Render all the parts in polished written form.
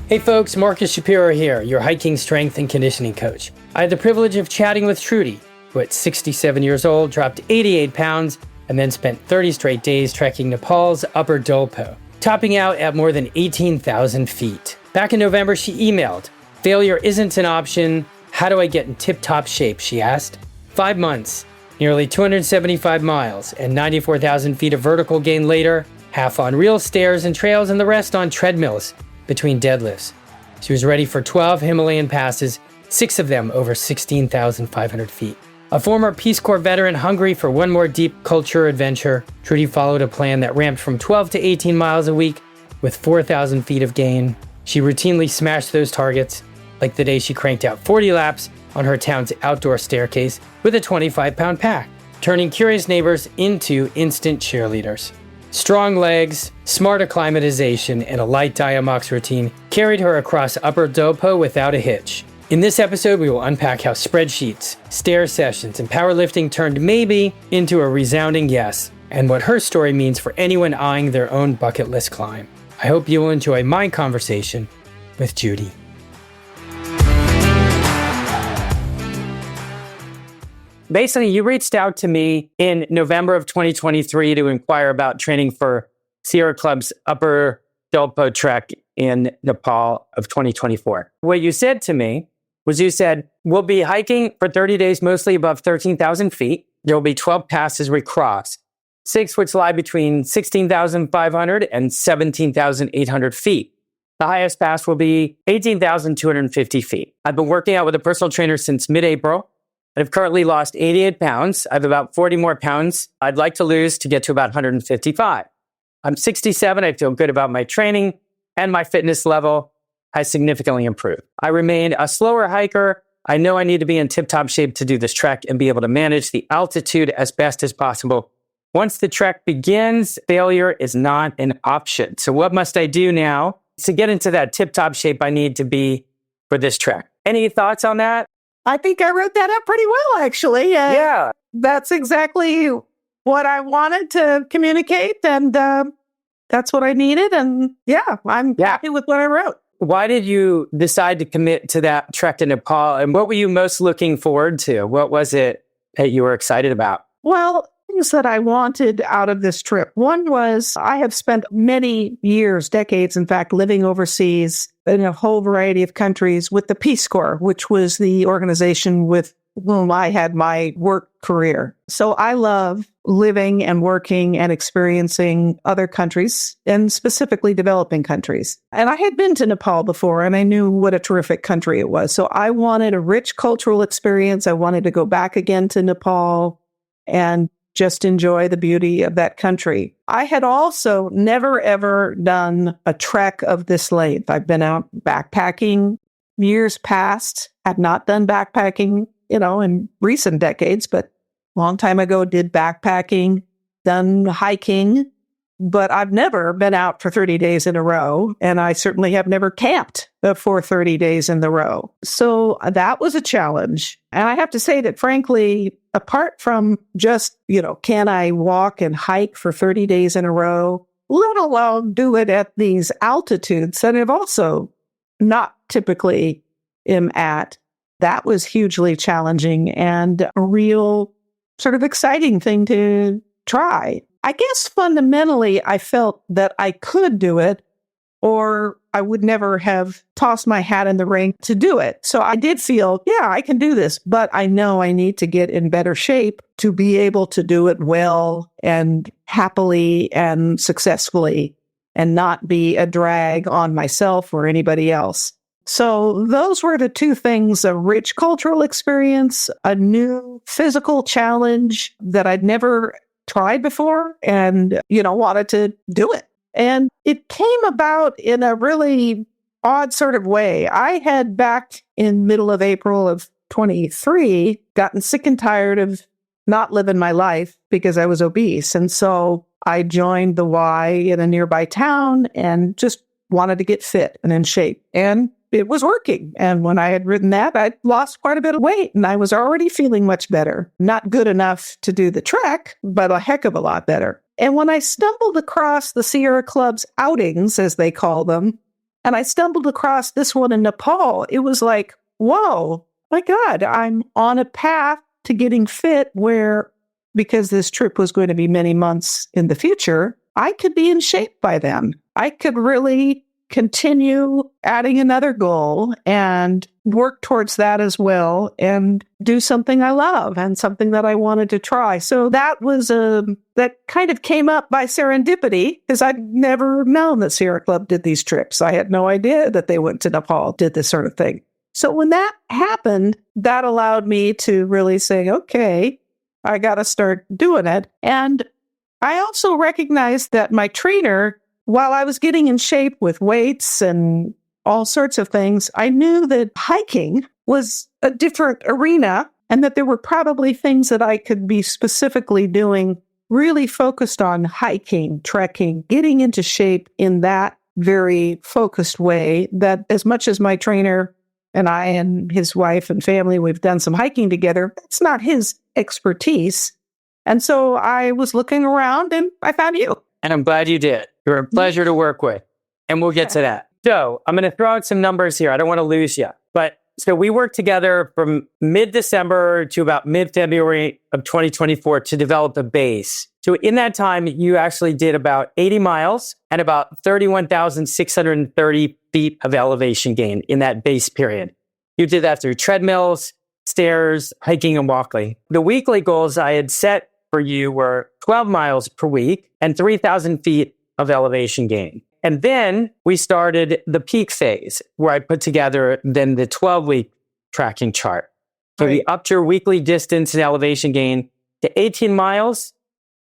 Hey folks, Marcus Shapiro here, your hiking strength and conditioning coach. I had the privilege of chatting with Trudy, who at 67 years old dropped 88 pounds and then spent 30 straight days trekking Nepal's upper Dolpo, topping out at more than 18,000 feet. Back in November, she emailed, "Failure isn't an option. How do I get in tip-top shape?" she asked. 5 months, nearly 275 miles, and 94,000 feet of vertical gain later, half on real stairs and trails and the rest on treadmills between deadlifts. She was ready for 12 Himalayan passes, 6 of them over 16,500 feet. A former Peace Corps veteran hungry for one more deep culture adventure, Trudy followed a plan that ramped from 12 to 18 miles a week with 4,000 feet of gain. She routinely smashed those targets, like the day she cranked out 40 laps on her town's outdoor staircase with a 25-pound pack, turning curious neighbors into instant cheerleaders. Strong legs, smart acclimatization, and a light Diamox routine carried her across upper Dolpo without a hitch. In this episode, we will unpack how spreadsheets, stair sessions, and powerlifting turned maybe into a resounding yes, and what her story means for anyone eyeing their own bucket list climb. I hope you will enjoy my conversation with Trudy. Basically, you reached out to me in November of 2023 to inquire about training for Sierra Club's Upper Dolpo Trek in Nepal of 2024. What you said to me was you said, we'll be hiking for 30 days, mostly above 13,000 feet. There will be 12 passes we cross, 6 which lie between 16,500 and 17,800 feet. The highest pass will be 18,250 feet. I've been working out with a personal trainer since mid-April. I've currently lost 88 pounds. I have about 40 more pounds I'd like to lose to get to about 155. I'm 67. I feel good about my training, and my fitness level has significantly improved. I remain a slower hiker. I know I need to be in tip-top shape to do this trek and be able to manage the altitude as best as possible. Once the trek begins, failure is not an option. So what must I do now to get into that tip-top shape I need to be for this trek? Any thoughts on that? I think I wrote that up pretty well, actually. Yeah. That's exactly what I wanted to communicate, and that's what I needed. And I'm happy with what I wrote. Why did you decide to commit to that trek to Nepal? And what were you most looking forward to? What was it that you were excited about? Well, things that I wanted out of this trip. One was I have spent many years, decades, in fact, living overseas in a whole variety of countries with the Peace Corps, which was the organization with whom I had my work career. So I love living and working and experiencing other countries, and specifically developing countries. And I had been to Nepal before, and I knew what a terrific country it was. So I wanted a rich cultural experience. I wanted to go back again to Nepal and just enjoy the beauty of that country. I had also never, ever done a trek of this length. I've been out backpacking years past, have not done backpacking, in recent decades, but long time ago did backpacking, done hiking, but I've never been out for 30 days in a row, and I certainly have never camped for 30 days in a row. So that was a challenge. And I have to say that, frankly, apart from just, can I walk and hike for 30 days in a row, let alone do it at these altitudes that I've also not typically am at, that was hugely challenging and a real sort of exciting thing to try. I guess fundamentally, I felt that I could do it, or I would never have tossed my hat in the ring to do it. So I did feel, I can do this, but I know I need to get in better shape to be able to do it well and happily and successfully, and not be a drag on myself or anybody else. So those were the two things: a rich cultural experience, a new physical challenge that I'd never tried before, and, wanted to do it. And it came about in a really odd sort of way. I had, back in middle of April of 23, gotten sick and tired of not living my life because I was obese. And so I joined the Y in a nearby town and just wanted to get fit and in shape. And it was working. And when I had written that, I'd lost quite a bit of weight, and I was already feeling much better. Not good enough to do the trek, but a heck of a lot better. And when I stumbled across the Sierra Club's outings, as they call them, And I stumbled across this one in Nepal. It was like, whoa, my God, I'm on a path to getting fit where, because this trip was going to be many months in the future, I could be in shape by then. I could really continue adding another goal and work towards that as well and do something I love and something that I wanted to try. So that was that kind of came up by serendipity because I'd never known that Sierra Club did these trips. I had no idea that they went to Nepal, did this sort of thing. So when that happened, that allowed me to really say, okay, I got to start doing it. And I also recognized that my trainer, while I was getting in shape with weights and all sorts of things, I knew that hiking was a different arena and that there were probably things that I could be specifically doing, really focused on hiking, trekking, getting into shape in that very focused way, that as much as my trainer and I and his wife and family, we've done some hiking together, that's not his expertise. And so I was looking around and I found you. And I'm glad you did. You're a pleasure to work with. And we'll get to that. So I'm going to throw out some numbers here. I don't want to lose you. But so we worked together from mid-December to about mid-February of 2024 to develop a base. So in that time, you actually did about 80 miles and about 31,630 feet of elevation gain in that base period. You did that through treadmills, stairs, hiking, and walking. The weekly goals I had set for you were 12 miles per week and 3,000 feet of elevation gain. And then we started the peak phase where I put together then the 12-week tracking chart. So we upped your weekly distance and elevation gain to 18 miles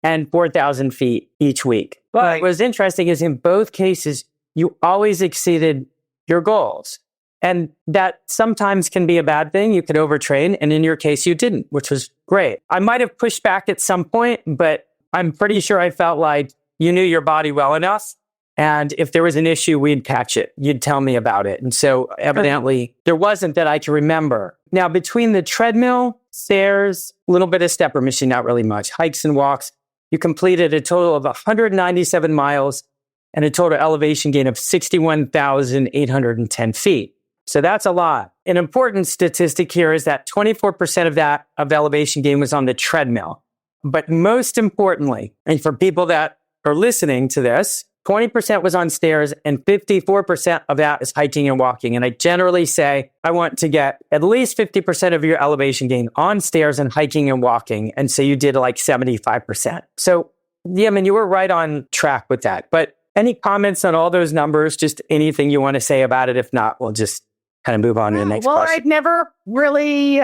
and 4,000 feet each week. But what was interesting is in both cases, you always exceeded your goals. And that sometimes can be a bad thing. You could overtrain. And in your case, you didn't, which was great. I might have pushed back at some point, but I'm pretty sure I felt like you knew your body well enough. And if there was an issue, we'd catch it. You'd tell me about it. And so evidently there wasn't that I can remember. Now, between the treadmill, stairs, a little bit of stepper machine, not really much, hikes and walks, you completed a total of 197 miles and a total elevation gain of 61,810 feet. So that's a lot. An important statistic here is that 24% of that of elevation gain was on the treadmill. But most importantly, and for people that are listening to this, 20% was on stairs and 54% of that is hiking and walking. And I generally say I want to get at least 50% of your elevation gain on stairs and hiking and walking. And so you did like 75%. So yeah, I mean, you were right on track with that. But any comments on all those numbers? Just anything you want to say about it? If not, we'll just kind of move on to the next question. I'd never really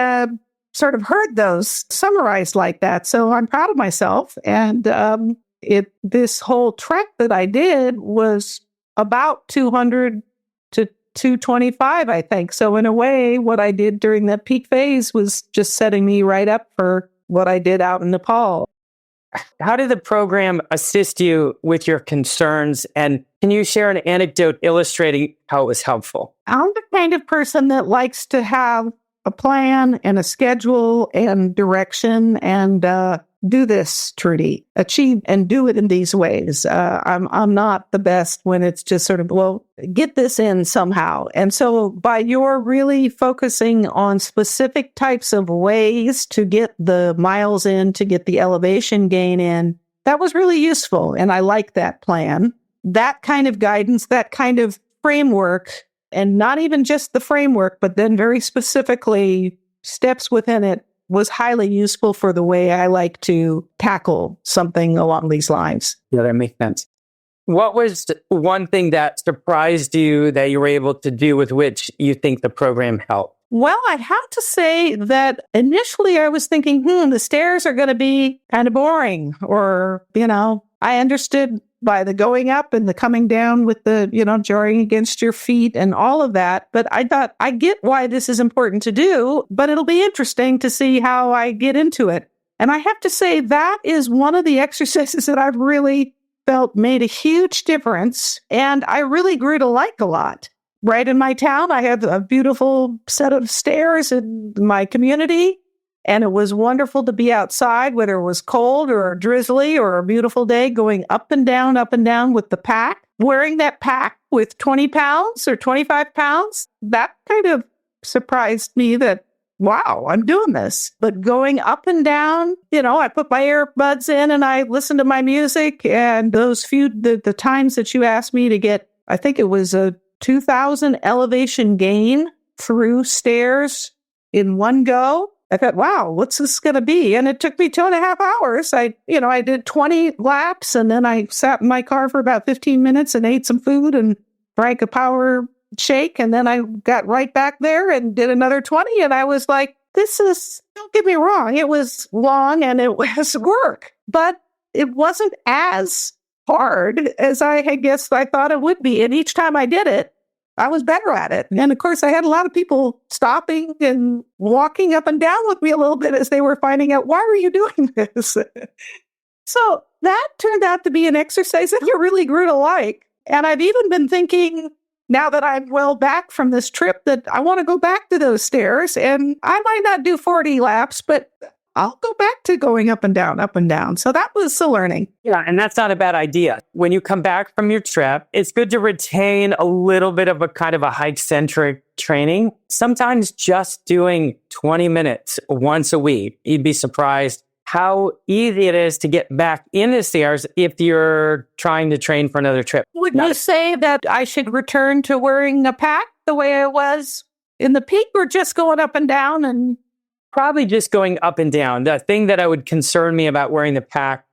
sort of heard those summarized like that. So I'm proud of myself. And this whole trek that I did was about 200 to 225, I think. So in a way, what I did during that peak phase was just setting me right up for what I did out in Nepal. How did the program assist you with your concerns? And can you share an anecdote illustrating how it was helpful? I'm the kind of person that likes to have a plan and a schedule and direction and do this, Trudy, achieve and do it in these ways. I'm not the best when it's just sort of, well, get this in somehow. And so by your really focusing on specific types of ways to get the miles in, to get the elevation gain in, that was really useful. And I like that plan. That kind of guidance, that kind of framework, and not even just the framework, but then very specifically steps within it, was highly useful for the way I like to tackle something along these lines. Yeah, that makes sense. What was one thing that surprised you that you were able to do with which you think the program helped? Well, I have to say that initially I was thinking, the stairs are going to be kind of boring. Or, I understood by the going up and the coming down with the, jarring against your feet and all of that. But I thought, I get why this is important to do, but it'll be interesting to see how I get into it. And I have to say that is one of the exercises that I've really felt made a huge difference. And I really grew to like a lot. Right in my town, I have a beautiful set of stairs in my community. And it was wonderful to be outside, whether it was cold or drizzly or a beautiful day, going up and down with the pack, wearing that pack with 20 pounds or 25 pounds. That kind of surprised me that, wow, I'm doing this. But going up and down, I put my earbuds in and I listened to my music. And those the times that you asked me to get, I think it was a 2,000 elevation gain through stairs in one go. I thought, wow, what's this going to be? And it took me 2.5 hours. I did 20 laps and then I sat in my car for about 15 minutes and ate some food and drank a power shake. And then I got right back there and did another 20. And I was like, don't get me wrong, it was long and it was work, but it wasn't as hard as I thought it would be. And each time I did it, I was better at it. And of course, I had a lot of people stopping and walking up and down with me a little bit as they were finding out, why are you doing this? So that turned out to be an exercise that you really grew to like. And I've even been thinking, now that I'm well back from this trip, that I want to go back to those stairs. And I might not do 40 laps, but I'll go back to going up and down, up and down. So that was the learning. Yeah, and that's not a bad idea. When you come back from your trip, it's good to retain a little bit of a kind of a hike-centric training. Sometimes just doing 20 minutes once a week, you'd be surprised how easy it is to get back in the stairs if you're trying to train for another trip. Would you say that I should return to wearing a pack the way I was in the peak, or just going up and down? And probably just going up and down. The thing that I would concern me about wearing the pack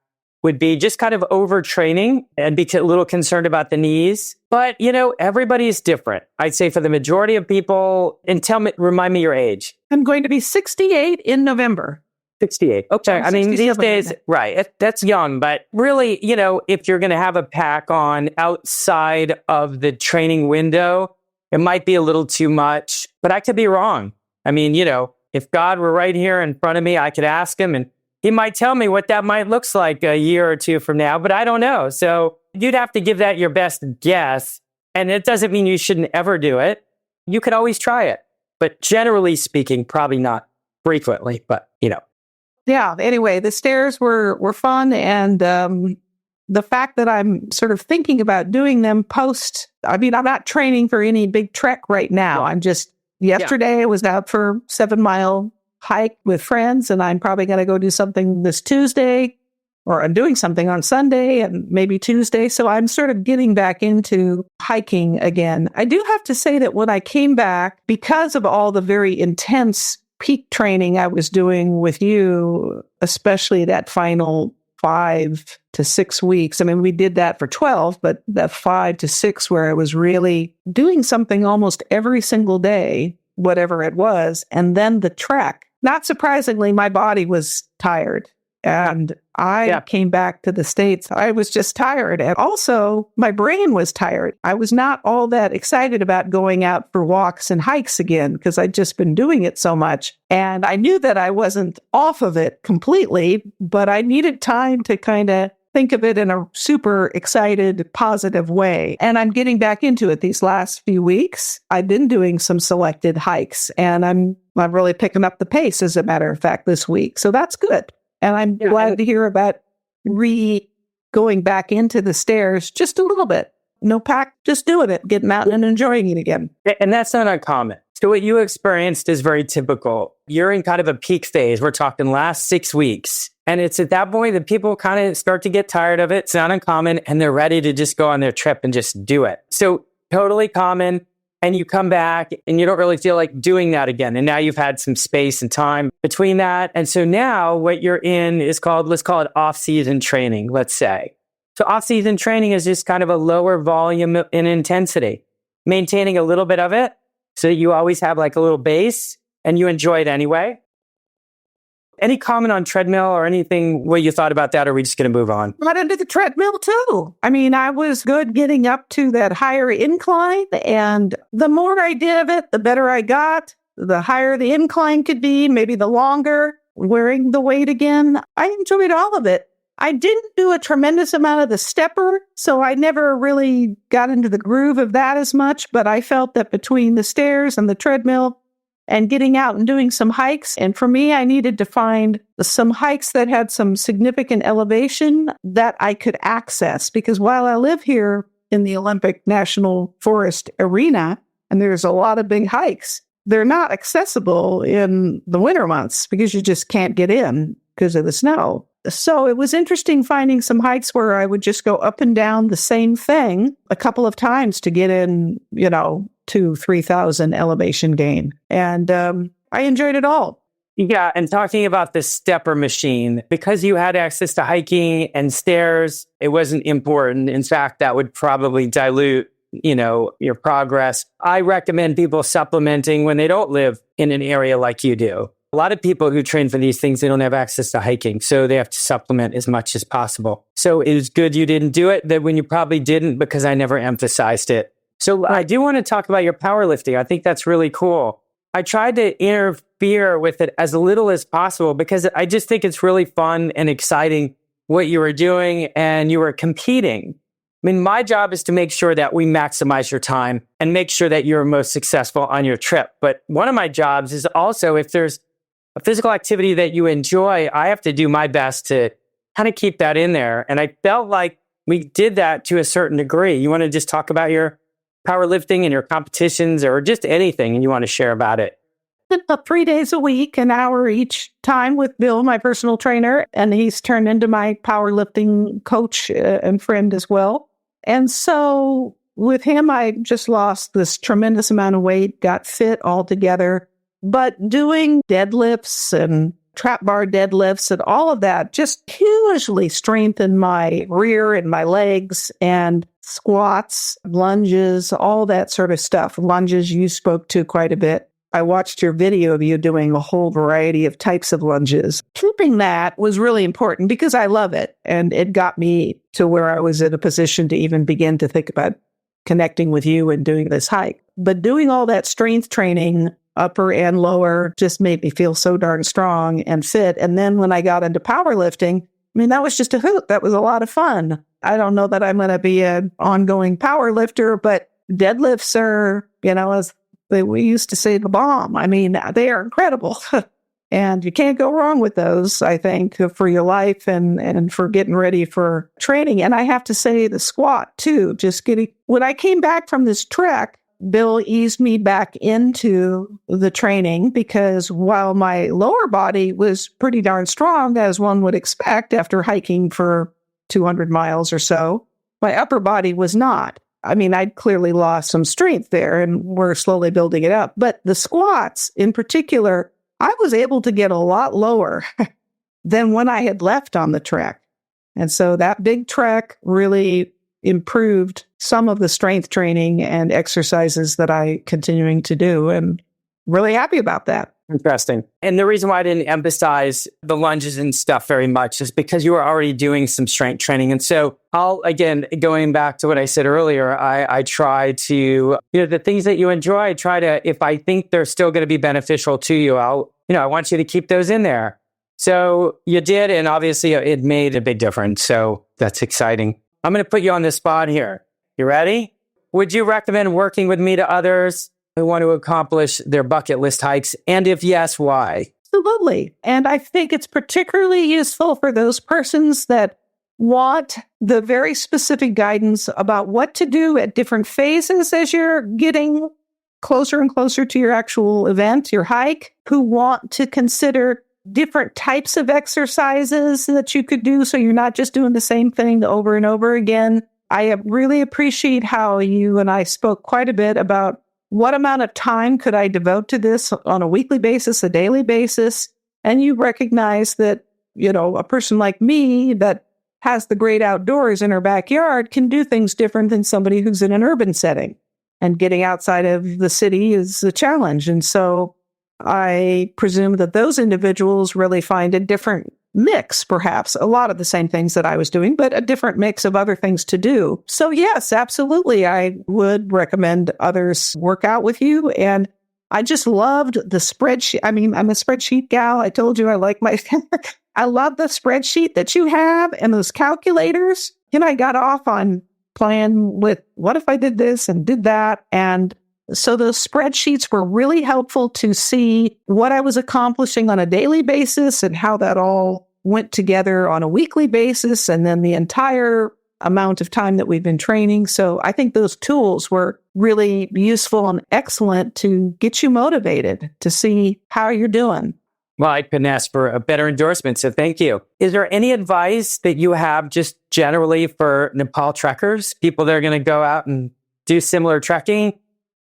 would be just kind of overtraining and be a little concerned about the knees. But, everybody is different. I'd say for the majority of people, and remind me your age. I'm going to be 68 in November. 68. Okay. I mean, these days, right. That's young, but really, if you're going to have a pack on outside of the training window, it might be a little too much, but I could be wrong. I mean, if God were right here in front of me, I could ask him and he might tell me what that might look like a year or two from now, but I don't know. So you'd have to give that your best guess. And it doesn't mean you shouldn't ever do it. You could always try it, but generally speaking, probably not frequently, but Yeah. Anyway, the stairs were fun. And the fact that I'm sort of thinking about doing them I'm not training for any big trek right now. I'm just, yesterday I was out for a 7-mile hike with friends, and I'm probably going to go do something this Tuesday, or I'm doing something on Sunday and maybe Tuesday. So I'm sort of getting back into hiking again. I do have to say that when I came back, because of all the very intense peak training I was doing with you, especially that final 5 to 6 weeks. I mean, we did that for 12, but that 5 to 6 where I was really doing something almost every single day, whatever it was. And then the trek, not surprisingly, my body was tired. And I came back to the States. I was just tired. And also, my brain was tired. I was not all that excited about going out for walks and hikes again because I'd just been doing it so much. And I knew that I wasn't off of it completely, but I needed time to kind of think of it in a super excited, positive way. And I'm getting back into it these last few weeks. I've been doing some selected hikes, and I'm really picking up the pace, as a matter of fact, this week. So that's good. And I'm glad to hear about going back into the stairs just a little bit. No pack, just doing it, getting out and enjoying it again. And that's not uncommon. So what you experienced is very typical. You're in kind of a peak phase. We're talking last 6 weeks. And it's at that point that people kind of start to get tired of it. It's not uncommon. And they're ready to just go on their trip and just do it. So totally common. And you come back and you don't really feel like doing that again. And now you've had some space and time between that. And so now what you're in is let's call it off-season training, let's say. So off-season training is just kind of a lower volume in intensity, maintaining a little bit of it so that you always have like a little base and you enjoy it anyway. Any comment on treadmill or anything, what you thought about that, or are we just going to move on? Got into the treadmill too. I mean, I was good getting up to that higher incline, and the more I did of it, the better I got. The higher the incline could be, maybe the longer, wearing the weight again. I enjoyed all of it. I didn't do a tremendous amount of the stepper, so I never really got into the groove of that as much, but I felt that between the stairs and the treadmill and getting out and doing some hikes. And for me, I needed to find some hikes that had some significant elevation that I could access. Because while I live here in the Olympic National Forest arena, and there's a lot of big hikes, they're not accessible in the winter months because you just can't get in because of the snow. So it was interesting finding some hikes where I would just go up and down the same thing a couple of times to get in, 2,000-3,000 elevation gain. And I enjoyed it all. Yeah. And talking about the stepper machine, because you had access to hiking and stairs, it wasn't important. In fact, that would probably dilute your progress. I recommend people supplementing when they don't live in an area like you do. A lot of people who train for these things, they don't have access to hiking, so they have to supplement as much as possible. So it was good you didn't do it, that when you probably didn't, because I never emphasized it. So I do want to talk about your powerlifting. I think that's really cool. I tried to interfere with it as little as possible because I just think it's really fun and exciting what you were doing, and you were competing. I mean, my job is to make sure that we maximize your time and make sure that you're most successful on your trip. But one of my jobs is also, if there's a physical activity that you enjoy, I have to do my best to kind of keep that in there. And I felt like we did that to a certain degree. You want to just talk about your powerlifting and your competitions, or just anything and you want to share about it? About 3 days a week, an hour each time with Bill, my personal trainer, and he's turned into my powerlifting coach and friend as well. And so with him, I just lost this tremendous amount of weight, got fit altogether. But doing deadlifts and trap bar deadlifts and all of that just hugely strengthened my rear and my legs, and squats, lunges, all that sort of stuff. Lunges you spoke to quite a bit. I watched your video of you doing a whole variety of types of lunges. Keeping that was really important because I love it. And it got me to where I was in a position to even begin to think about connecting with you and doing this hike. But doing all that strength training, upper and lower, just made me feel so darn strong and fit. And then when I got into powerlifting, that was just a hoot. That was a lot of fun. I don't know that I'm going to be an ongoing power lifter, but deadlifts are, as we used to say, the bomb. They are incredible. And you can't go wrong with those, I think, for your life and for getting ready for training. And I have to say the squat too, when I came back from this trek, Bill eased me back into the training because while my lower body was pretty darn strong, as one would expect after hiking for 200 miles or so, my upper body was not. I'd clearly lost some strength there and we're slowly building it up. But the squats in particular, I was able to get a lot lower than when I had left on the trek. And so that big trek really improved some of the strength training and exercises that I continuing to do, and really happy about that. Interesting. And the reason why I didn't emphasize the lunges and stuff very much is because you were already doing some strength training. And so going back to what I said earlier, I try to, the things that you enjoy, I try to, if I think they're still going to be beneficial to you, I want you to keep those in there. So you did, and obviously it made a big difference. So that's exciting. I'm going to put you on the spot here. You ready? Would you recommend working with me to others who want to accomplish their bucket list hikes? And if yes, why? Absolutely. And I think it's particularly useful for those persons that want the very specific guidance about what to do at different phases as you're getting closer and closer to your actual event, your hike, who want to consider different types of exercises that you could do so you're not just doing the same thing over and over again. I really appreciate how you and I spoke quite a bit about what amount of time could I devote to this on a weekly basis, a daily basis. And you recognize that, a person like me that has the great outdoors in her backyard can do things different than somebody who's in an urban setting. And getting outside of the city is a challenge. And so I presume that those individuals really find a different mix, perhaps, a lot of the same things that I was doing, but a different mix of other things to do. So yes, absolutely, I would recommend others work out with you. And I just loved the spreadsheet. I'm a spreadsheet gal. I told you I like I love the spreadsheet that you have and those calculators. I got off on playing with what if I did this and did that. And So those spreadsheets were really helpful to see what I was accomplishing on a daily basis and how that all went together on a weekly basis, and then the entire amount of time that we've been training. So I think those tools were really useful and excellent to get you motivated to see how you're doing. Well, I couldn't ask for a better endorsement, so thank you. Is there any advice that you have just generally for Nepal trekkers, people that are going to go out and do similar trekking?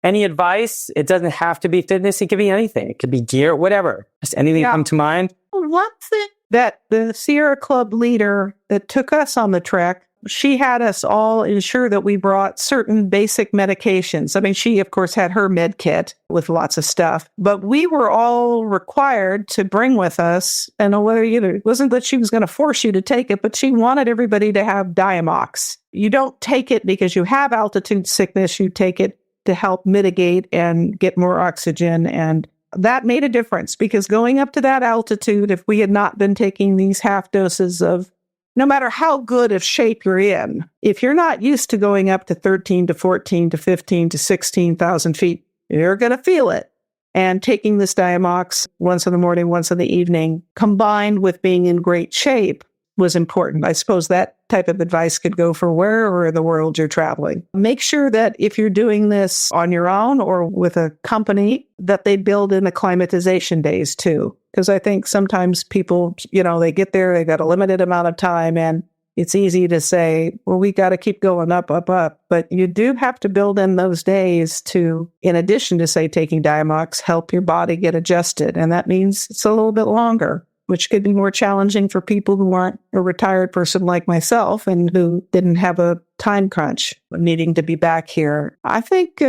Any advice? It doesn't have to be fitness. It could be anything. It could be gear, whatever. Just anything come to mind? One thing that the Sierra Club leader that took us on the trek, she had us all ensure that we brought certain basic medications. I mean, she, of course, had her med kit with lots of stuff, but we were all required to bring with us, and whether it wasn't that she was going to force you to take it, but she wanted everybody to have Diamox. You don't take it because you have altitude sickness. You take it to help mitigate and get more oxygen. And that made a difference, because going up to that altitude, if we had not been taking these half doses of, no matter how good of shape you're in, if you're not used to going up to 13 to 14 to 15 to 16,000 feet, you're going to feel it. And taking this Diamox once in the morning, once in the evening, combined with being in great shape, was important. I suppose that type of advice could go for wherever in the world you're traveling. Make sure that if you're doing this on your own or with a company, that they build in acclimatization days too. Because I think sometimes people, they get there, they got a limited amount of time, and it's easy to say, well, we got to keep going up, up, up. But you do have to build in those days to, in addition to, say, taking Diamox, help your body get adjusted. And that means it's a little bit longer, which could be more challenging for people who aren't a retired person like myself and who didn't have a time crunch needing to be back here. I think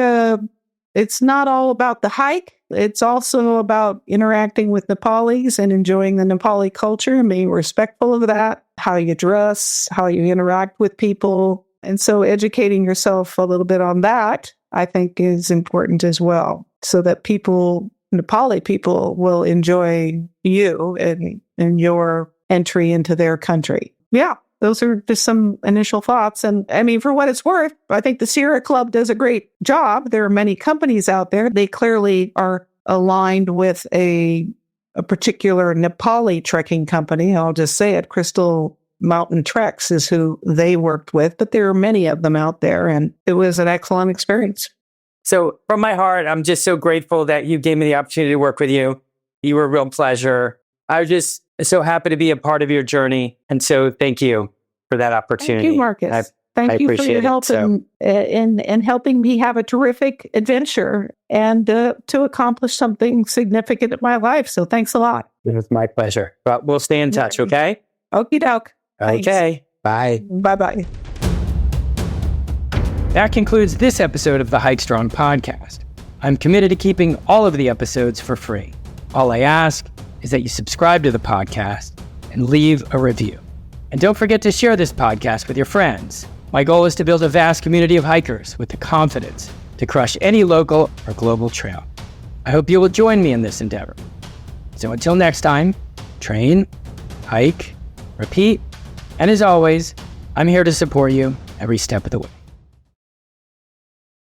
it's not all about the hike. It's also about interacting with Nepalis and enjoying the Nepali culture and being respectful of that, how you dress, how you interact with people. And so educating yourself a little bit on that, I think, is important as well, so that Nepali people will enjoy you and your entry into their country. Yeah, those are just some initial thoughts. And I mean, for what it's worth, I think the Sierra Club does a great job. There are many companies out there. They clearly are aligned with a particular Nepali trekking company. I'll just say it. Crystal Mountain Treks is who they worked with, but there are many of them out there, and it was an excellent experience. So from my heart, I'm just so grateful that you gave me the opportunity to work with you. You were a real pleasure. I was just so happy to be a part of your journey. And so thank you for that opportunity. Thank you, Marcus. Thank you for your help in helping me have a terrific adventure and to accomplish something significant in my life. So thanks a lot. It was my pleasure. But we'll stay in touch, okay? Okie doke. Okay. Bye. Bye-bye. That concludes this episode of the Hike Strong podcast. I'm committed to keeping all of the episodes for free. All I ask is that you subscribe to the podcast and leave a review. And don't forget to share this podcast with your friends. My goal is to build a vast community of hikers with the confidence to crush any local or global trail. I hope you will join me in this endeavor. So until next time, train, hike, repeat, and as always, I'm here to support you every step of the way.